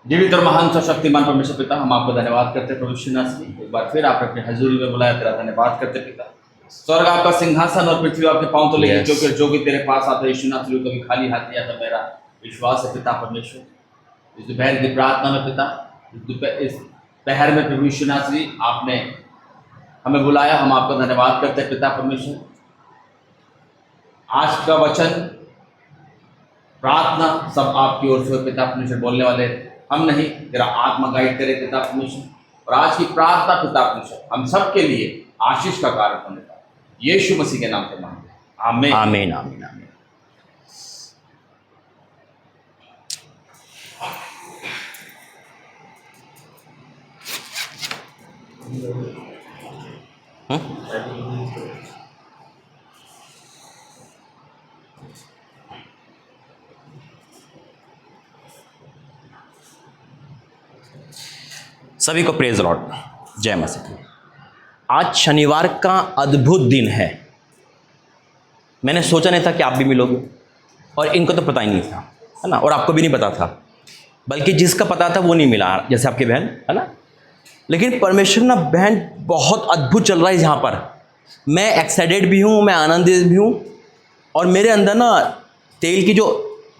जीवित और महान शक्तिमान परमेश्वर पिता, हम आपको धन्यवाद करते हैं प्रभु यीशु मसीह। एक बार फिर आप अपनी हजूरी में बुलाया, तेरा धन्यवाद करते पिता। स्वर्ग आपका सिंहासन और पृथ्वी आपके पांव तले है। जो भी तेरे पास आता है यीशु मसीह, कभी खाली हाथ नहीं आता। मेरा विश्वास है पिता परमेश्वर, इस दोपहर की प्रार्थना में पिता, इस पहर में प्रभु यीशु मसीह आपने हमें बुलाया, हम आपका धन्यवाद करते हैं पिता परमेश्वर। आज का वचन प्रार्थना सब आपकी ओर से पिता परमेश्वर, बोलने वाले हम नहीं, तेरा आत्मा गाइड करे पिता परमेश्वर। और आज की प्रार्थना पिता परमेश्वर हम सब के लिए आशीष का कारण होने का, यीशु मसीह के नाम से मांगते हैं, आमीन आमीन आमीन आमीन। सभी को प्रेज लॉर्ड, जय मसीह। आज शनिवार का अद्भुत दिन है। मैंने सोचा नहीं था कि आप भी मिलोगे, और इनको तो पता ही नहीं था, है ना, और आपको भी नहीं पता था, बल्कि जिसका पता था वो नहीं मिला, जैसे आपकी बहन, है ना। लेकिन परमेश्वर ना बहन बहुत अद्भुत चल रहा है यहाँ पर। मैं एक्साइटेड भी हूँ, मैं आनंदित भी हूँ, और मेरे अंदर ना तेल की जो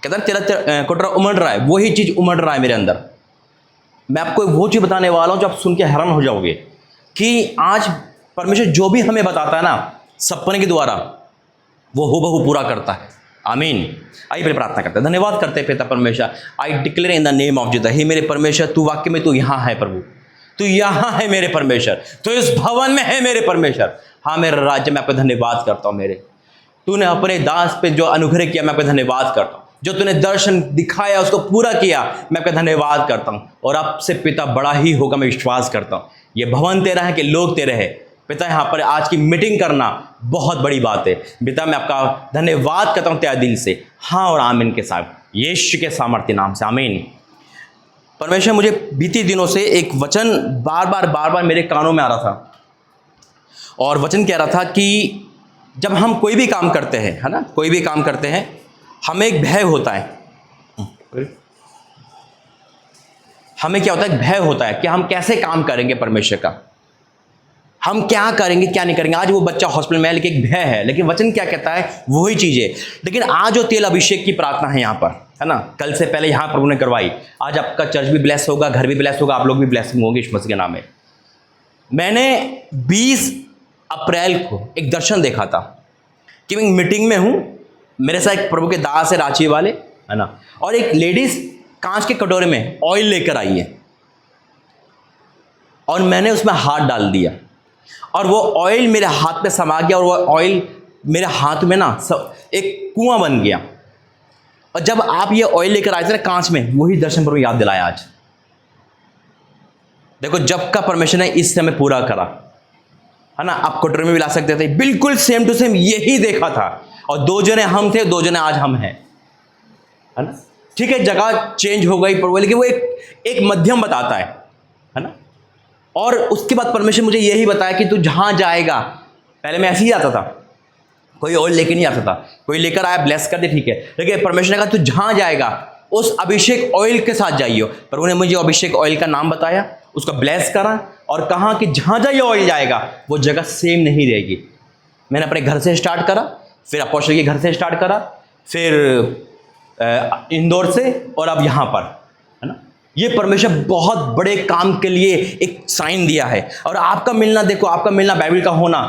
कहता है तेरा कोटरा उमड़ रहा है, वही चीज़ उमड़ रहा है मेरे अंदर। मैं आपको वो चीज़ बताने वाला हूँ जो आप सुन के हैरान हो जाओगे कि आज परमेश्वर जो भी हमें बताता है ना सपने के द्वारा, वो हूबहू पूरा करता है। आमीन। आइए पहले प्रार्थना करते हैं। धन्यवाद करते हैं पिता परमेश्वर। I declare in the name of Jesus, हे मेरे परमेश्वर, तू वाक्य में तू यहाँ है प्रभु, तू यहाँ है मेरे परमेश्वर, तू इस भवन में है मेरे परमेश्वर। हाँ मेरे राज्य में आपका धन्यवाद करता हूँ। मेरे तूने अपने दास पे जो अनुग्रह किया, मैं आपका धन्यवाद करता हूँ। जो तूने दर्शन दिखाया उसको पूरा किया, मैं आपका धन्यवाद करता हूँ। और अब से पिता बड़ा ही होगा, मैं विश्वास करता हूँ। ये भवन तेरा है कि लोग तेरे हैं पिता। यहाँ पर आज की मीटिंग करना बहुत बड़ी बात है पिता। मैं आपका धन्यवाद करता हूँ तेरा दिल से। हाँ और आमीन के साथ, यीशु के सामर्थ्य नाम से आमीन। परमेश्वर, मुझे बीते दिनों से एक वचन बार बार मेरे कानों में आ रहा था, और वचन कह रहा था कि जब हम कोई भी काम करते हैं, है ना, कोई भी काम करते हैं, हमें एक भय होता है। हमें क्या होता है? भय होता है कि हम कैसे काम करेंगे परमेश्वर का, हम क्या करेंगे क्या नहीं करेंगे। आज वो बच्चा हॉस्पिटल में है, लेकिन एक भय है। लेकिन वचन क्या कहता है? वही चीज़ है। लेकिन आज जो तेल अभिषेक की प्रार्थना है यहाँ पर, है ना, कल से पहले यहाँ प्रभु ने करवाई। आज आपका चर्च भी ब्लेस होगा, घर भी ब्लेस होगा, आप लोग भी ब्लेसिंग होंगे यीशु मसीह के नाम में। मैंने 20 अप्रैल को एक दर्शन देखा था कि मैं मीटिंग में हूँ, मेरे साथ एक प्रभु के दास है रांची वाले, है ना, और एक लेडीज कांच के कटोरे में ऑयल लेकर आई है, और मैंने उसमें हाथ डाल दिया, और वो ऑयल मेरे हाथ पे समा गया, और वो ऑयल मेरे हाथ में ना एक कुआं बन गया। और जब आप ये ऑयल लेकर आए थे ना कांच में, वही दर्शन प्रभु याद दिलाया आज। देखो, जब का परमेश्वर ने इस समय पूरा करा, है ना। आप कटोरे में भी ला सकते थे, बिल्कुल सेम टू सेम यही देखा था। और 2 जने हम थे, 2 जने आज हम हैं, है ना। ठीक है, जगह चेंज हो गई पर, लेकिन वो एक मध्यम बताता है ना। और उसके बाद परमेश्वर मुझे यही बताया कि तू जहाँ जाएगा, पहले मैं ऐसे ही आता था, कोई ऑयल लेके नहीं आता था, कोई लेकर आया ब्लेस कर दे, ठीक है। लेकिन परमेश्वर ने कहा तू जहाँ जाएगा उस अभिषेक ऑयल के साथ जाइयो। प्रभु ने मुझे अभिषेक ऑयल का नाम बताया, उसका ब्लेस करा, और कहा कि जहाँ जाइए ऑयल जाएगा वो जगह सेम नहीं रहेगी। मैंने अपने घर से स्टार्ट करा, फिर अपोस्टल के घर से स्टार्ट करा, फिर इंदौर से, और अब यहाँ पर, है ना। ये परमेश्वर बहुत बड़े काम के लिए एक साइन दिया है। और आपका मिलना, देखो, आपका मिलना, बाइबल का होना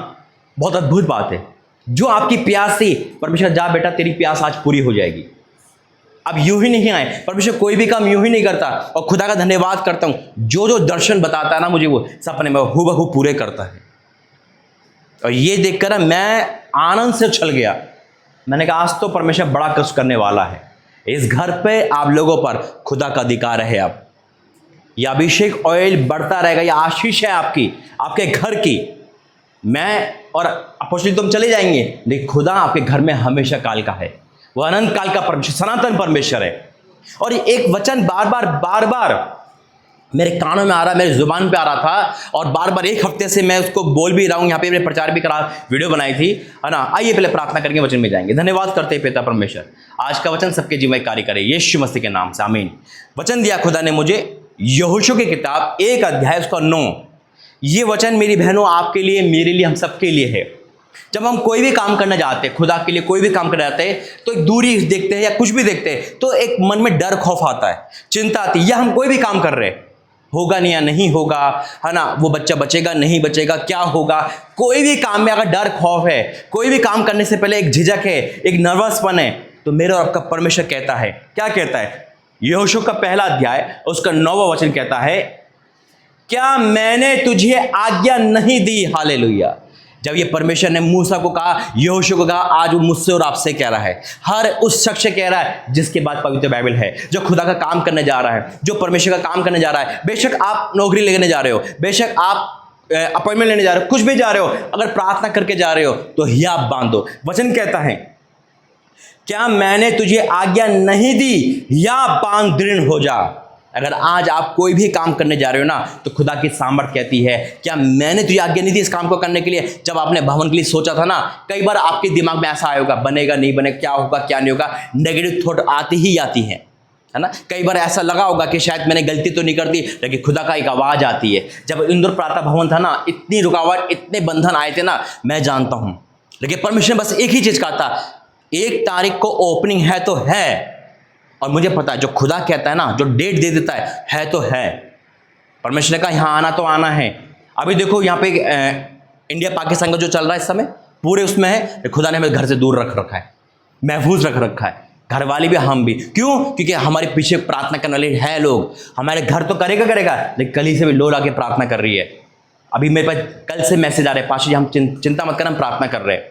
बहुत अद्भुत बात है। जो आपकी प्यास थी, परमेश्वर जा बेटा तेरी प्यास आज पूरी हो जाएगी। अब यूं ही नहीं आए, परमेश्वर कोई भी काम यूं ही नहीं करता। और खुदा का धन्यवाद करता हूँ, जो दर्शन बताता है ना मुझे, वो सपने में हूबहू पूरे करता है। और ये देखकर मैं आनंद से उछल गया। मैंने कहा आज तो परमेश्वर बड़ा कुछ करने वाला है। इस घर पे आप लोगों पर खुदा का अधिकार है। अब यह अभिषेक ऑयल बढ़ता रहेगा, यह आशीष है आपकी, आपके घर की। मैं और अपोस्टल तुम चले जाएंगे, लेकिन खुदा आपके घर में हमेशा काल का है। वह अनंत काल का परमेश्वर, सनातन परमेश्वर है। और एक वचन बार बार मेरे कानों में आ रहा, मेरी जुबान पे आ रहा था, और बार बार एक हफ्ते से मैं उसको बोल भी रहा हूँ, यहाँ पे मैंने प्रचार भी करा, वीडियो बनाई थी, है ना। आइए पहले प्रार्थना करके वचन में जाएंगे। धन्यवाद करते हैं पिता परमेश्वर, आज का वचन सबके जीवन में कार्य करे यीशु मसीह के नाम से, आमीन। वचन दिया खुदा ने मुझे, यहोशू की किताब 1 अध्याय उसका 9। ये वचन मेरी बहनों आपके लिए, मेरे लिए, हम सबके लिए है। जब हम कोई भी काम करने जाते हैं, खुदा के लिए कोई भी काम करने जाते हैं, तो एक दूरी देखते हैं या कुछ भी देखते हैं, तो एक मन में डर खौफ आता है, चिंता आती है। या हम कोई भी काम कर रहे हैं, होगा नहीं या नहीं होगा, है ना, वो बच्चा बचेगा नहीं बचेगा, क्या होगा। कोई भी काम में अगर डर खौफ है, कोई भी काम करने से पहले एक झिझक है, एक नर्वसपन है, तो मेरा और आपका परमेश्वर कहता है, क्या कहता है? यहोशू का 1 अध्याय उसका 9वां वचन कहता है, क्या मैंने तुझे आज्ञा नहीं दी? हालेलुया। जब ये परमेश्वर ने मूसा को कहा, यहोशू को कहा, आज वो मुझसे और आपसे कह रहा है, हर उस शख्स से कह रहा है जिसके बाद पवित्र बाइबल है, जो खुदा का काम करने जा रहा है, जो परमेश्वर का काम करने जा रहा है। बेशक आप नौकरी लेने जा रहे हो, बेशक आप अपॉइंटमेंट लेने जा रहे हो, कुछ भी जा रहे हो, अगर प्रार्थना करके जा रहे हो तो हियाब बांधो। वचन कहता है, क्या मैंने तुझे आज्ञा नहीं दी, या बांध दृढ़ हो जा। अगर आज आप कोई भी काम करने जा रहे हो ना, तो खुदा की सामर्थ कहती है, क्या मैंने तुझे आज्ञा नहीं दी इस काम को करने के लिए? जब आपने भवन के लिए सोचा था ना, कई बार आपके दिमाग में ऐसा आएगा, बनेगा नहीं बनेगा, क्या होगा क्या नहीं होगा, नेगेटिव थॉट आती ही आती है ना। कई बार ऐसा लगा होगा कि शायद मैंने गलती तो नहीं कर दी, लेकिन खुदा का एक आवाज़ आती है। जब इंदौर प्रार्थना भवन था ना, इतनी रुकावट, इतने बंधन आए थे ना, मैं जानता हूँ, लेकिन परमेश्वर ने बस एक ही चीज़ कहा था, 1 तारीख को ओपनिंग है तो है। और मुझे पता है, जो खुदा कहता है ना, जो डेट दे देता है तो है। परमेश्वर ने कहा यहाँ आना तो आना है। अभी देखो यहाँ पे इंडिया पाकिस्तान का जो चल रहा है इस समय, पूरे उसमें है, खुदा ने हमें घर से दूर रख रखा है, महफूज रख रखा है, घर वाले भी, हम भी। क्यों? क्योंकि हमारे पीछे प्रार्थना करने वाले हैं लोग। हमारे घर तो करेगा, लेकिन कल ही से भी लोग आके प्रार्थना कर रही है। अभी मेरे पास कल से मैसेज आ रहे हैं, पाशा जी हम चिंता मत कर, हम प्रार्थना कर रहे हैं।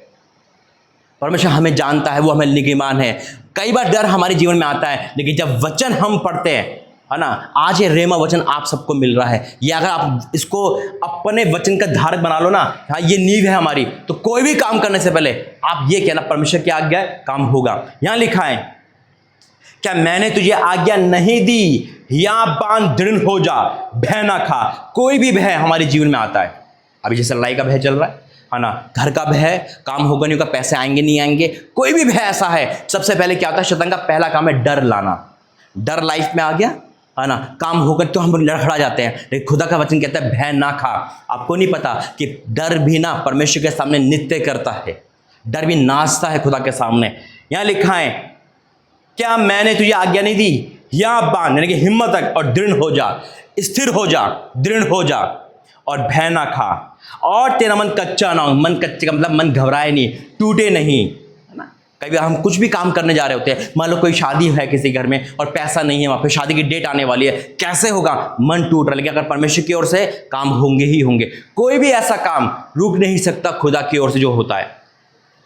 परमेश्वर हमें जानता है, वो हमें निगरान है। कई बार डर हमारे जीवन में आता है, लेकिन जब वचन हम पढ़ते हैं, है ना, आज ये रेमा वचन आप सबको मिल रहा है, ये अगर आप इसको अपने वचन का धारक बना लो ना, हाँ ये नींव है हमारी, तो कोई भी काम करने से पहले आप ये कहना, परमेश्वर की आज्ञा है, काम होगा। यहां लिखा है, क्या मैंने तुझे आज्ञा नहीं दी, या बांध दृढ़ हो जा, भय ना खा। कोई भी भय हमारे जीवन में आता है। अभी जैसे लड़ाई का भय चल रहा है ना, घर का भय, काम होगा नहीं होगा, पैसे आएंगे नहीं आएंगे, कोई भी भय ऐसा है, सबसे पहले क्या होता है? शैतान का पहला काम है डर लाना। डर लाइफ में आ गया, है ना, काम होकर तो हम लड़खड़ा जाते हैं। लेकिन खुदा का वचन कहता है भय ना खा। आपको नहीं पता कि डर भी ना परमेश्वर के सामने नृत्य करता है, डर भी नाचता है खुदा के सामने। यहाँ लिखा है, क्या मैंने तुझे आज्ञा नहीं दी, या बांध, यानी कि हिम्मत रख और दृढ़ हो जा, स्थिर हो जा, दृढ़ हो जा, और भय ना खा, और तेरा मन कच्चा ना हो। मन कच्चे का मतलब मन घबराए नहीं, टूटे नहीं, है ना। कई बार हम कुछ भी काम करने जा रहे होते हैं, मान लो कोई शादी है किसी घर में और पैसा नहीं है, वहाँ पे शादी की डेट आने वाली है, कैसे होगा? मन टूट रहा है। लेकिन अगर परमेश्वर की ओर से काम होंगे ही होंगे। कोई भी ऐसा काम रुक नहीं सकता खुदा की ओर से जो होता है।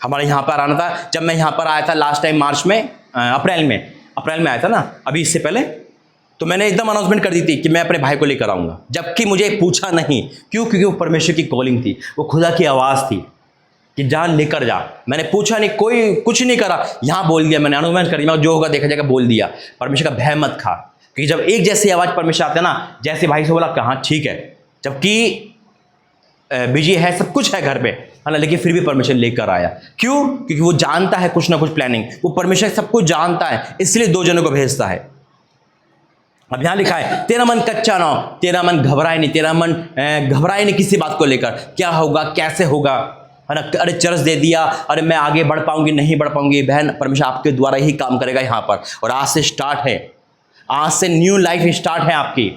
हमारे यहाँ पर आना था, जब मैं यहाँ पर आया था लास्ट टाइम मार्च में, अप्रैल में आया था ना, अभी इससे पहले, तो मैंने एकदम अनाउंसमेंट कर दी थी कि मैं अपने भाई को लेकर आऊँगा, जबकि मुझे पूछा नहीं। क्यों? क्योंकि वो परमेश्वर की कॉलिंग थी, वो खुदा की आवाज़ थी कि जा लेकर जा। मैंने पूछा नहीं, कोई कुछ नहीं करा, यहाँ बोल दिया मैंने, अनाउंसमेंट कर दिया, जो होगा देखा जाएगा, बोल दिया। परमेश्वर का भय मत खा, क्योंकि जब एक जैसी आवाज़ परमेश्वर आते हैं ना, जैसे भाई से बोला कि हाँ ठीक है, जबकि बिजी है, सब कुछ है घर पे, है ना, लेकिन फिर भी परमेश्वर लेकर आया। क्यों? क्योंकि वो जानता है कुछ ना कुछ प्लानिंग, वो परमेश्वर सब कुछ जानता है, इसलिए 2 जनों को भेजता है। अब यहाँ लिखा है, तेरा मन कच्चा ना हो, तेरा मन घबराए नहीं, तेरा मन घबराए नहीं किसी बात को लेकर, क्या होगा कैसे होगा, है ना। अरे चर्च दे दिया, अरे मैं आगे बढ़ पाऊंगी नहीं बढ़ पाऊंगी, बहन परमेश्वर आपके द्वारा ही काम करेगा यहाँ पर। और आज से स्टार्ट है, आज से न्यू लाइफ स्टार्ट है आपकी।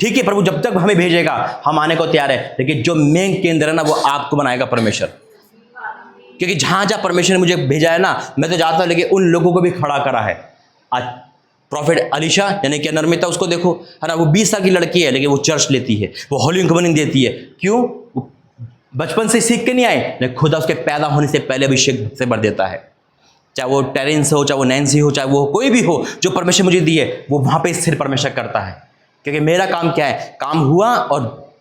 ठीक है, प्रभु जब तक हमें भेजेगा हम आने को तैयार है, लेकिन जो मेन केंद्र है ना, वो आपको बनाएगा परमेश्वर। क्योंकि जहाँ जहाँ परमेश्वर ने मुझे भेजा है ना, मैं तो जाता हूँ, लेकिन उन लोगों को भी खड़ा करा है। आज प्रॉफिट अलीशा यानी कि नर्मिता, उसको देखो, है ना, वो 20 साल की लड़की है, लेकिन वो चर्च लेती है, वो होली कम्युनियन देती है। क्यों? बचपन से सीख के नहीं आए, लेकिन खुदा उसके पैदा होने से पहले अभिषेक से भर देता है। चाहे वो टेरेंस हो, चाहे वो नैन्सी हो, चाहे वो कोई भी हो, जो परमेश्वर मुझे दिए, वो वहाँ पे स्थिर परमेश्वर करता है। क्योंकि मेरा काम क्या है? काम हुआ और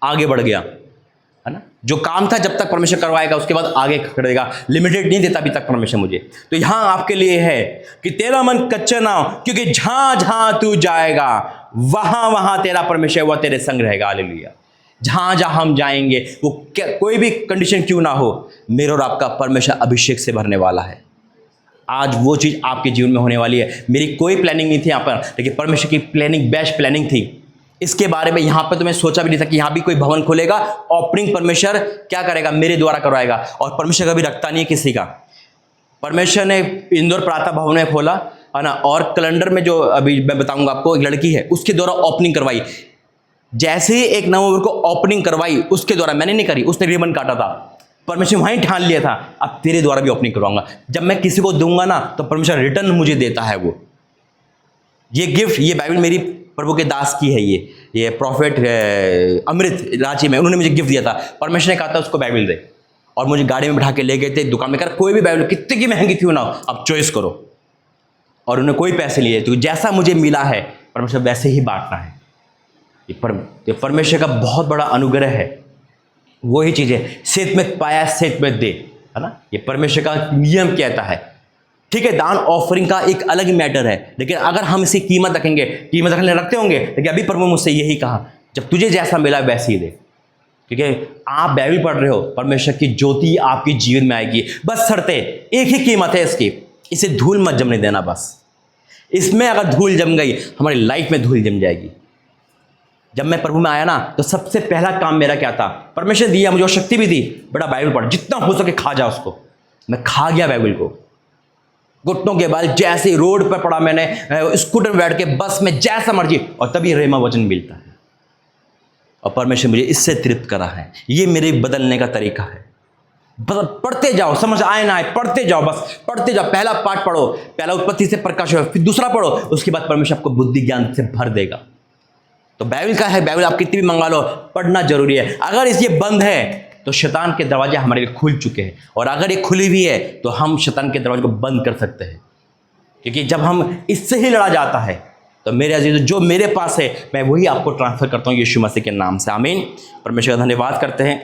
आगे बढ़ गया, है ना। जो काम था जब तक परमेश्वर करवाएगा उसके बाद आगे करेगा, लिमिटेड नहीं देता अभी तक परमेश्वर मुझे। तो यहाँ आपके लिए है कि तेरा मन कच्चा ना हो, क्योंकि जहां जहां तू जाएगा वहां वहां तेरा परमेश्वर वह तेरे संग रहेगा। हालेलुया। जहां जहां हम जाएंगे वो कोई भी कंडीशन क्यों ना हो, मेरे और आपका परमेश्वर अभिषेक से भरने वाला है। आज वो चीज़ आपके जीवन में होने वाली है। मेरी कोई प्लानिंग नहीं थी यहाँ पर, लेकिन परमेश्वर की प्लानिंग बेस्ट प्लानिंग थी। इसके बारे में यहाँ पर तो मैं सोचा भी नहीं था कि यहाँ भी कोई भवन खोलेगा, ओपनिंग परमेश्वर क्या करेगा, मेरे द्वारा करवाएगा। और परमेश्वर कभी रखता नहीं है किसी का। परमेश्वर ने इंदौर प्रार्थना भवन में खोला है ना, और कैलेंडर में जो अभी मैं बताऊंगा आपको, एक लड़की है उसके द्वारा ओपनिंग करवाई। जैसे ही 1 नवंबर को ओपनिंग करवाई उसके द्वारा, मैंने नहीं करी, उसने रिबन काटा था। परमेश्वर वहीं ठान लिया था अब तेरे द्वारा भी ओपनिंग करवाऊंगा। जब मैं किसी को दूंगा ना तो परमेश्वर रिटर्न मुझे देता है वो। ये गिफ्ट, ये बाइबल मेरी प्रभु के दास की है, ये प्रॉफिट अमृत रांची में उन्होंने मुझे गिफ्ट दिया था। परमेश्वर ने कहा था उसको बाइबल दे, और मुझे गाड़ी में बिठा के ले गए थे दुकान में, कर कोई भी बाइबल कितनी की महंगी क्यों ना हो अब चॉइस करो। और उन्हें कोई पैसे लिए, तो जैसा मुझे मिला है परमेश्वर वैसे ही बांटना है। ये परमेश्वर का बहुत बड़ा अनुग्रह है। वही चीज़ है, सेत में पाया सेत में दे, है ना। ये परमेश्वर का नियम कहता है। ठीक है, दान ऑफरिंग का एक अलग मैटर है, लेकिन अगर हम इसी कीमत रखेंगे, कीमत रखने रखते होंगे, लेकिन अभी प्रभु मुझसे यही कहा, जब तुझे जैसा मिला वैसे ही दे। ठीक है, आप बाइबल पढ़ रहे हो, परमेश्वर की ज्योति आपके जीवन में आएगी। बस शर्तें एक ही कीमत है इसकी, इसे धूल मत जमने देना। बस इसमें अगर धूल जम गई, हमारी लाइफ में धूल जम जाएगी। जब मैं प्रभु में आया ना, तो सबसे पहला काम मेरा क्या था, परमेश्वर दिया मुझे और शक्ति भी दी, बड़ा बाइबल पढ़, जितना हो सके खा जा उसको। मैं खा गया बाइबल को, घुटनों के बाल, जैसे रोड पर पड़ा मैंने, स्कूटर में बैठ के, बस में, जैसा मर्जी, और तभी रेमा वचन मिलता है। और परमेश्वर मुझे इससे तृप्त करा है। ये मेरे बदलने का तरीका है। पढ़ते जाओ, समझ आए ना आए, पढ़ते जाओ, बस पढ़ते जाओ। पहला पाठ पढ़ो, पहला उत्पत्ति से प्रकाश हो, फिर दूसरा पढ़ो, उसके बाद परमेश्वर आपको बुद्धि ज्ञान से भर देगा। तो बाइबल का है, बाइबल आप कितनी भी मंगा लो, पढ़ना जरूरी है। अगर ये बंद है तो शैतान के दरवाजे हमारे लिए खुल चुके हैं, और अगर ये खुली हुई है तो हम शैतान के दरवाजे को बंद कर सकते हैं। क्योंकि जब हम इससे ही लड़ा जाता है, तो मेरे अजीज जो मेरे पास है मैं वही आपको ट्रांसफर करता हूँ यीशु मसीह के नाम से। आमीन। परमेश्वर का धन्यवाद करते हैं।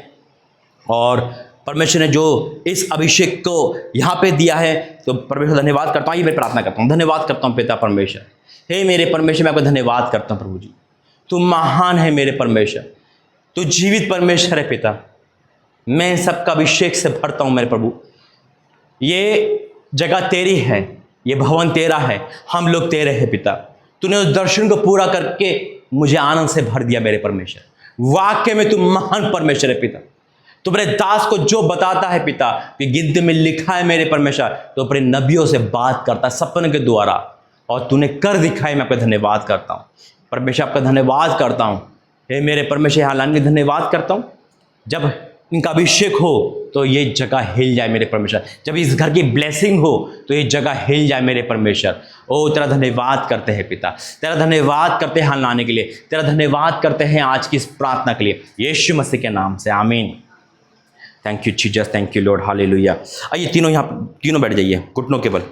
और परमेश्वर ने जो इस अभिषेक को यहाँ पे दिया है, तो परमेश्वर धन्यवाद करता हूँ। ये मैं प्रार्थना करता हूँ, धन्यवाद करता हूँ पिता परमेश्वर। हे मेरे परमेश्वर, मैं आपको धन्यवाद करता हूँ प्रभु जी। तू महान है मेरे परमेश्वर, तू जीवित परमेश्वर है पिता। मैं सबका अभिषेक से भरता हूँ मेरे प्रभु। ये जगह तेरी है, ये भवन तेरा है, हम लोग तेरे हैं पिता। तूने उस दर्शन को पूरा करके मुझे आनंद से भर दिया मेरे परमेश्वर। वाक्य में तू महान परमेश्वर है पिता। तू अपने दास को जो बताता है पिता, कि गिनती में लिखा है मेरे परमेश्वर, तो अपने नबियों से बात करता है सपने के द्वारा, और तूने कर दिखाई। मैं आपका धन्यवाद करता हूँ परमेश्वर, आपका धन्यवाद करता हूँ। हे मेरे परमेश्वर, यहाँ लाने के धन्यवाद करता हूँ। जब इनका अभिषेक हो तो ये जगह हिल जाए मेरे परमेश्वर। जब इस घर की ब्लेसिंग हो तो ये जगह हिल जाए मेरे परमेश्वर। ओ तेरा धन्यवाद करते हैं पिता, तेरा धन्यवाद करते हैं यहाँ लाने के लिए, तेरा धन्यवाद करते हैं आज की इस प्रार्थना के लिए, यीशु मसीह के नाम से आमीन। Thank you Jesus, thank you Lord, hallelujah. आइए तीनों यहाँ, तीनों बैठ जाइए घुटनों के बल।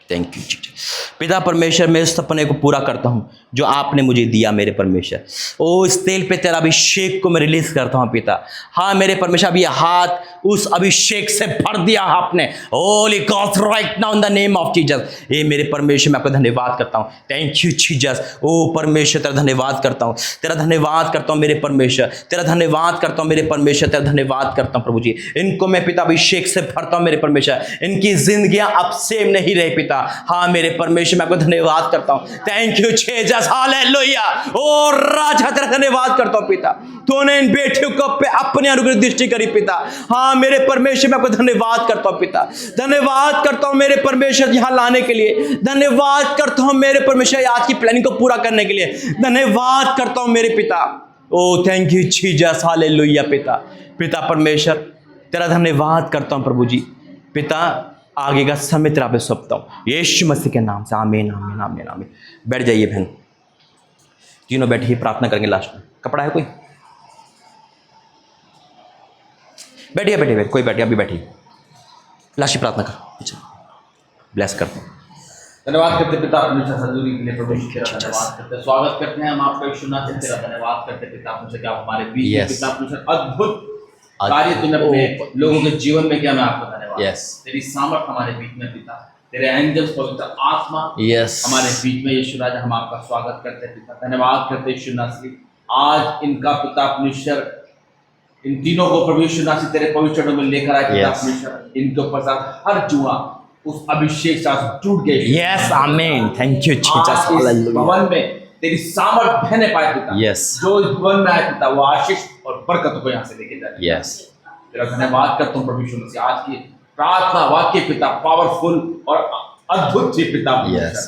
Thank you Jesus. पिता परमेश्वर, मैं इस सपने को पूरा करता हूँ जो आपने मुझे दिया मेरे परमेश्वर। ओ इस तेल पे तेरा अभिषेक को मैं रिलीज करता हूँ पिता। हाँ मेरे परमेश्वर, अभी हाथ उस अभिषेक से भर दिया आपने। Holi God right now in the name of Jesus. ये मेरे परमेश्वर, मैं आपका धन्यवाद करता हूँ। Thank you Jesus. ओ परमेश्वर, तेरा धन्यवाद करता हूँ, तेरा धन्यवाद करता हूँ मेरे परमेश्वर, तेरा धन्यवाद करता हूँ मेरे परमेश्वर, तेरा धन्यवाद करता हूँ प्रभु जी। इनको मैं पिता अभिषेक से भरता हूँ मेरे परमेश्वर। इनकी जिंदगियां अब सेम नहीं रहे पिता। हाँ मेरे परमेश्वर, मैं आपको धन्यवाद करता हूँ। Thank you Jesus, hallelujah. ओ राजा, तेरा धन्यवाद करता हूँ पिता। तूने इन बेटियों को पे अपने अनुग्रह दृष्टि करी पिता। हाँ मेरे परमेश्वर, मैं आपको धन्यवाद करता हूँ पिता। धन्यवाद करता हूँ मेरे परमेश्वर यहाँ लाने के लिए। धन्यवाद करता हूँ मेरे परमेश्वर आज की प्लानिंग को पूरा करने के लिए। धन्यवाद करता हूँ मेरे पिता। ओ थैंक यू जीसस, हालेलुया पिता। पिता परमेश्वर, तेरा धन्यवाद करता हूँ प्रभु जी। पिता आगे का समय तेरा पे सौंपता हूँ यीशु मसीह के नाम से, आमीन आमीन आमीन आमीन। बैठ जाइए बहन, तीनों बैठिए, प्रार्थना करेंगे। लास्ट में कपड़ा है कोई? बैठिए बैठिए, कोई बैठिए, अभी बैठिए, लास्ट प्रार्थना कर। अच्छा ब्लेस करता हूँ। धन्यवाद करते पिता परमेश्वर हजूरी के लिए प्रभु यीशु तेरा धन्यवाद करते स्वागत करते हैं हम आपका यीशु नाथ से तेरा धन्यवाद करते पिता परमेश्वर कि आप हमारे बीच में Yes. पिता परमेश्वर अद्भुत कार्य तूने अपने लोगों के जीवन में किया मैं आपको धन्यवाद Yes. तेरी सामर्थ हमारे बीच में पिता तेरे एंजल्स पवित्र आत्मा Yes. हमारे बीच में यीशु राजा हम आपका स्वागत करते हैं पिता धन्यवाद करते यीशु नासरी आज इनका पिता परमेश्वर इन तीनों को प्रभु यीशु नासरी तेरे पवित्र चरणों में लेकर आए पिता Yes. परमेश्वर इनके ऊपर साथ हर जुआ उस अभिषेक साथ टूट गए Yes, Amen. Thank you, Jesus. आज इस Hallelujah. भवन में तेरी सामर्थ बहने पाए पिता Yes. जो इस भवन में आए पिता वो आशीष और बरकत को यहाँ से लेके जाए Yes. तेरा धन्यवाद करता हूँ प्रभु यीशु मसीह आज की प्रार्थना वाक्य पिता पावरफुल और अद्भुत थी पिता Yes.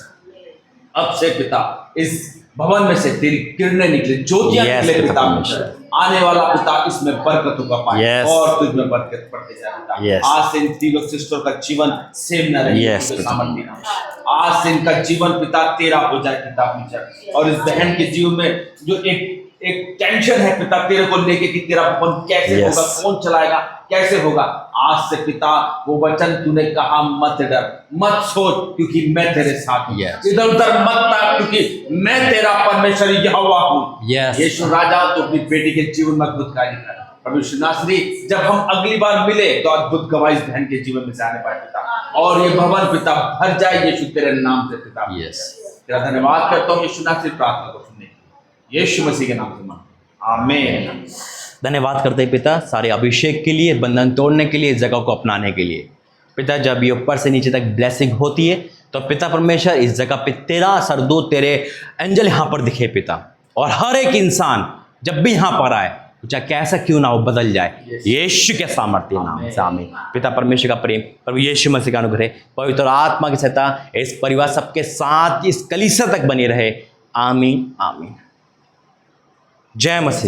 अब से पिता इस भवन में से तेरी किरणें निकले ज्योतियां Yes, निकले पिता पिता परमेश्वर। आने वाला पिता इसमें बरकतों का पाए Yes. और तुझ में बरकत बढ़ते जाए पिता Yes. आज से इन तीनों सिस्टर का जीवन सेम न रहे Yes, तुझे पिता। सामर्थ्य देना आज से इनका जीवन पिता तेरा हो जाए पिता परमेश्वर और इस बहन के जीवन में जो एक टेंशन है पिता तेरे को लेके कि तेरा भवन कैसे Yes. होगा कौन चलाएगा कैसे होगा आज से पिता वो वचन तूने कहा मत डर मत सोच क्योंकि मैं तेरे साथ हूँ Yes. इधर उधर मत ताक क्योंकि मैं तेरा परमेश्वर यहोवा हूँ Yes. यीशु राजा तो अपनी बेटी के जीवन में अद्भुत कार्य कर प्रभु यीशु नासरी जब हम अगली बार मिले तो अद्भुत गवाही इस बहन के जीवन में से आने पाए पिता और ये भवन पिता भर जाए यीशु तेरे नाम से पिता Yes. तेरा धन्यवाद करता हूँ यीशु नासरी प्रार्थना को सुनने के लिए। यीशु मसीह के नाम से मांगता हूं। आमीन धन्यवाद करते हैं पिता सारे अभिषेक के लिए बंधन तोड़ने के लिए इस जगह को अपनाने के लिए पिता जब ये ऊपर से नीचे तक ब्लेसिंग होती है तो पिता परमेश्वर इस जगह पे तेरा सरदूत तेरे एंजल यहाँ पर दिखे पिता और हर एक इंसान जब भी यहाँ पर आए चाहे कैसा क्यों ना हो बदल जाए यीशु के सामर्थ्य नाम से आमीन पिता परमेश्वर का प्रेम प्रभु यीशु मसीह का अनुग्रह पवित्र आत्मा की सहायता इस परिवार सबके साथ इस कलीसिया तक बनी रहे आमीन आमीन जय मसीह।